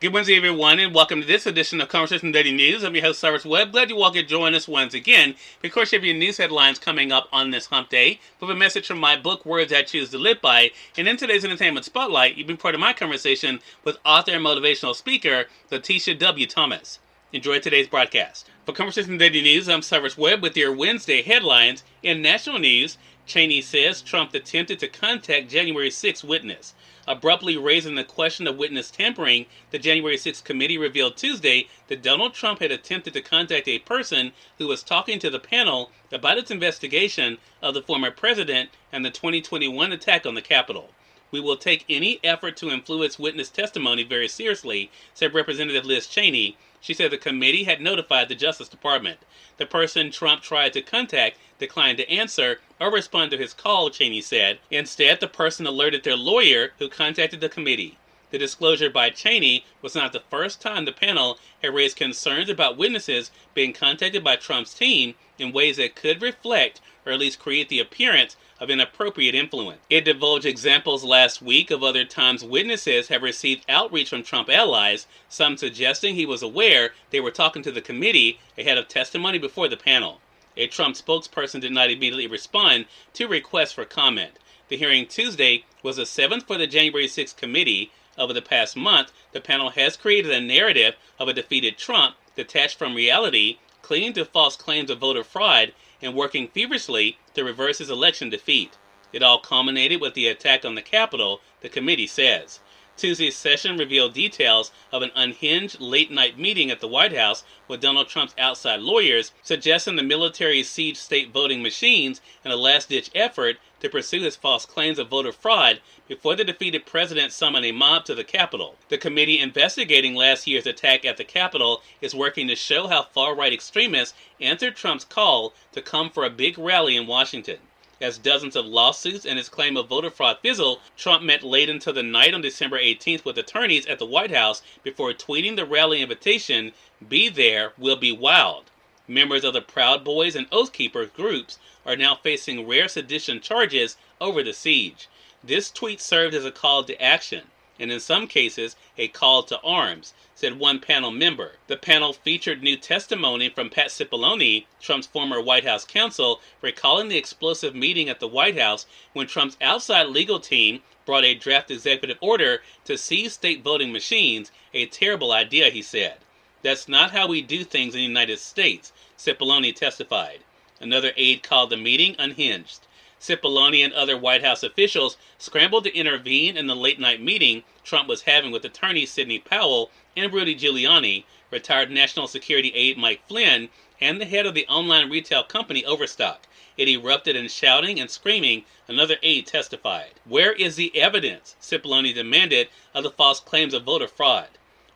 Good Wednesday, everyone, and welcome to this edition of Conversation Daily News. I'm your host, Cyrus Webb. Glad you all could join us once again. Of course, you have your news headlines coming up on this hump day with a message from my book, Words I Choose to Live By. And in today's Entertainment Spotlight, you've been part of my conversation with author and motivational speaker, LaTesha W. Thomas. Enjoy today's broadcast. For Conversation Daily News, I'm Cyrus Webb with your Wednesday headlines. In national news, Cheney says Trump attempted to contact January 6 witness. Abruptly raising the question of witness tampering, the January 6 committee revealed Tuesday that Donald Trump had attempted to contact a person who was talking to the panel about its investigation of the former president and the 2021 attack on the Capitol. "We will take any effort to influence witness testimony very seriously," said Representative Liz Cheney. She said the committee had notified the Justice Department. The person Trump tried to contact declined to answer or respond to his call, Cheney said. Instead, the person alerted their lawyer, who contacted the committee. The disclosure by Cheney was not the first time the panel had raised concerns about witnesses being contacted by Trump's team in ways that could reflect or at least create the appearance of inappropriate influence. It divulged examples last week of other times witnesses have received outreach from Trump allies, some suggesting he was aware they were talking to the committee ahead of testimony before the panel. A Trump spokesperson did not immediately respond to requests for comment. The hearing Tuesday was the seventh for the January 6 committee. Over the past month, the panel has created a narrative of a defeated Trump detached from reality, clinging to false claims of voter fraud, and working feverishly to reverse his election defeat. It all culminated with the attack on the Capitol, the committee says. Tuesday's session revealed details of an unhinged late-night meeting at the White House with Donald Trump's outside lawyers, suggesting the military sieged state voting machines in a last-ditch effort to pursue his false claims of voter fraud before the defeated president summoned a mob to the Capitol. The committee investigating last year's attack at the Capitol is working to show how far-right extremists answered Trump's call to come for a big rally in Washington. As dozens of lawsuits and his claim of voter fraud fizzled, Trump met late into the night on December 18th with attorneys at the White House before tweeting the rally invitation, "Be there, we'll be wild." Members of the Proud Boys and Oath Keepers groups are now facing rare sedition charges over the siege. This tweet served as a call to action, and in some cases, a call to arms, said one panel member. The panel featured new testimony from Pat Cipollone, Trump's former White House counsel, recalling the explosive meeting at the White House when Trump's outside legal team brought a draft executive order to seize state voting machines, a terrible idea, he said. "That's not how we do things in the United States," Cipollone testified. Another aide called the meeting unhinged. Cipollone and other White House officials scrambled to intervene in the late-night meeting Trump was having with attorneys Sidney Powell and Rudy Giuliani, retired National Security aide Mike Flynn, and the head of the online retail company Overstock. It erupted in shouting and screaming, another aide testified. "Where is the evidence?" Cipollone demanded, of the false claims of voter fraud.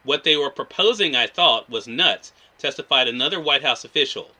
"What they were proposing, I thought, was nuts," testified another White House official.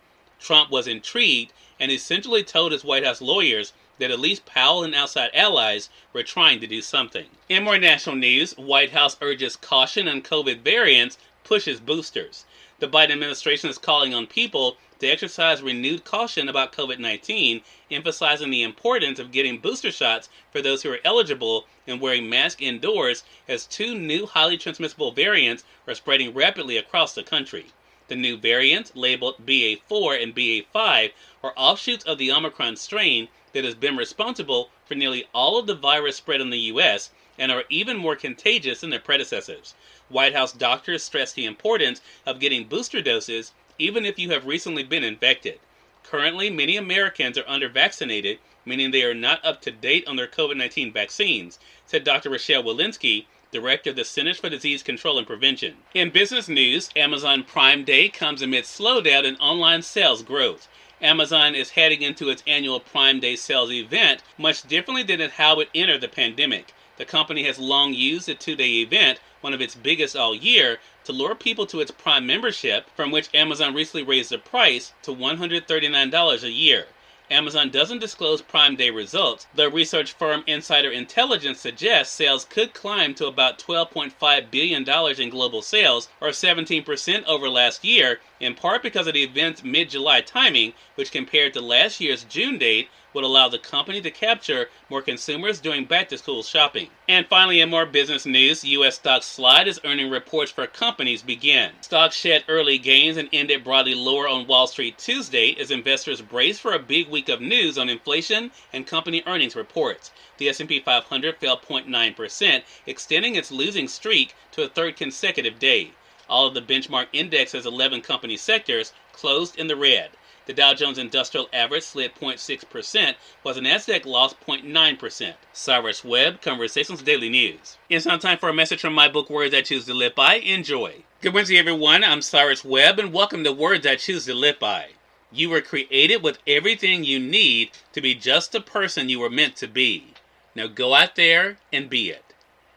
Trump was intrigued and essentially told his White House lawyers that at least Powell and outside allies were trying to do something. In more national news, White House urges caution on COVID variants, pushes boosters. The Biden administration is calling on people to exercise renewed caution about COVID-19, emphasizing the importance of getting booster shots for those who are eligible and wearing masks indoors, as two new highly transmissible variants are spreading rapidly across the country. The new variants, labeled BA4 and BA5, are offshoots of the Omicron strain that has been responsible for nearly all of the virus spread in the U.S. and are even more contagious than their predecessors. White House doctors stress the importance of getting booster doses even if you have recently been infected. Currently, many Americans are under-vaccinated, meaning they are not up to date on their COVID-19 vaccines, said Dr. Rochelle Walensky, director of the Centers for Disease Control and Prevention. In business news, Amazon Prime Day comes amid slowdown in online sales growth. Amazon is heading into its annual Prime Day sales event much differently than how it entered the pandemic. The company has long used the two-day event, one of its biggest all year, to lure people to its Prime membership, from which Amazon recently raised the price to $139 a year. Amazon doesn't disclose Prime Day results, though research firm Insider Intelligence suggests sales could climb to about $12.5 billion in global sales, or 17% over last year, in part because of the event's mid-July timing, which compared to last year's June date would allow the company to capture more consumers during back-to-school shopping. And finally, in more business news, U.S. stocks slide as earning reports for companies begin. Stocks shed early gains and ended broadly lower on Wall Street Tuesday as investors brace for a big week of news on inflation and company earnings reports. The S&P 500 fell 0.9%, extending its losing streak to a third consecutive day. All of the benchmark index's 11 company sectors closed in the red. The Dow Jones Industrial Average slid 0.6%, while the Nasdaq lost 0.9%. Cyrus Webb, Conversations Daily News. It's now time for a message from my book, Words I Choose to Live By. Enjoy. Good Wednesday, everyone. I'm Cyrus Webb, and welcome to Words I Choose to Live By. You were created with everything you need to be just the person you were meant to be. Now go out there and be it.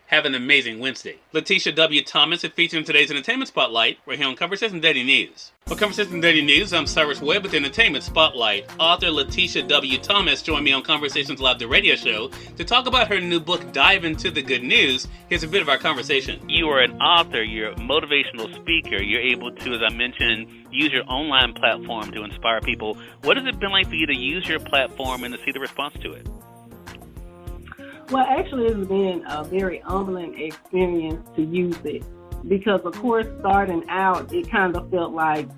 Have an amazing Wednesday. LaTesha W. Thomas is featured in today's Entertainment Spotlight. We're here on Conversation Daily News. For Conversation Daily News, I'm Cyrus Webb with Entertainment Spotlight. Author LaTesha W. Thomas joined me on Conversations Live, the radio show, to talk about her new book, Dive Into the Good News. Here's a bit of our conversation. You are an author. You're a motivational speaker. You're able to, as I mentioned, use your online platform to inspire people. What has it been like for you to use your platform and to see the response to it? Well, actually, it's been a very humbling experience to use it because, of course, starting out, it kind of felt like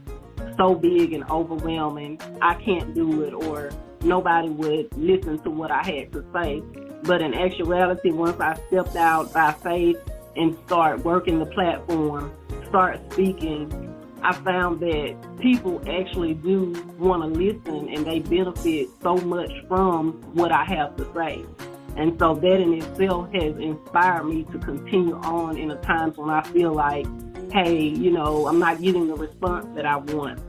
so big and overwhelming. I can't do it, or nobody would listen to what I had to say. But in actuality, once I stepped out by faith and start working the platform, start speaking, I found that people actually do want to listen and they benefit so much from what I have to say. And so that in itself has inspired me to continue on in the times when I feel like, hey, I'm not getting the response that I want.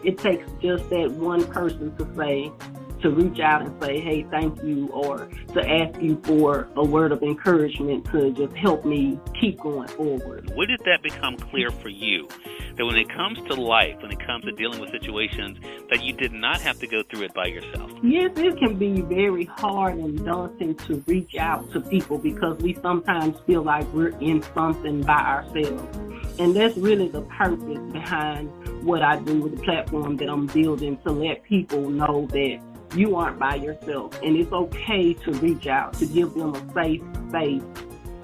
It takes just that one person to reach out and say, hey, thank you, or to ask you for a word of encouragement to just help me keep going forward. When did that become clear for you? That when it comes to life, when it comes to dealing with situations, that you did not have to go through it by yourself? Yes, it can be very hard and daunting to reach out to people because we sometimes feel like we're in something by ourselves. And that's really the purpose behind what I do with the platform that I'm building, to let people know that you aren't by yourself. And it's okay to reach out, to give them a safe space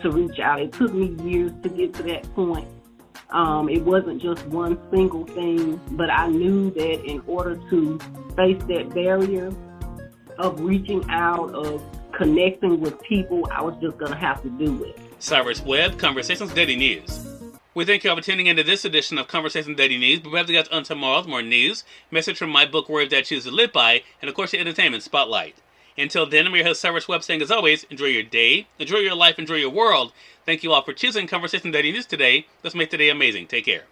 to reach out. It took me years to get to that point. It wasn't just one single thing, but I knew that in order to face that barrier of reaching out, of connecting with people, I was just going to have to do it. Cyrus Webb, Conversations Daily News. We thank you all for tuning into this edition of Conversation Daily News. But we have to get on tomorrow with more news, message from my book, Words I Choose to Live By, and of course, your Entertainment Spotlight. Until then, I'm your host, Cyrus Webb, saying as always, enjoy your day, enjoy your life, enjoy your world. Thank you all for choosing Conversation Daily News today. Let's make today amazing. Take care.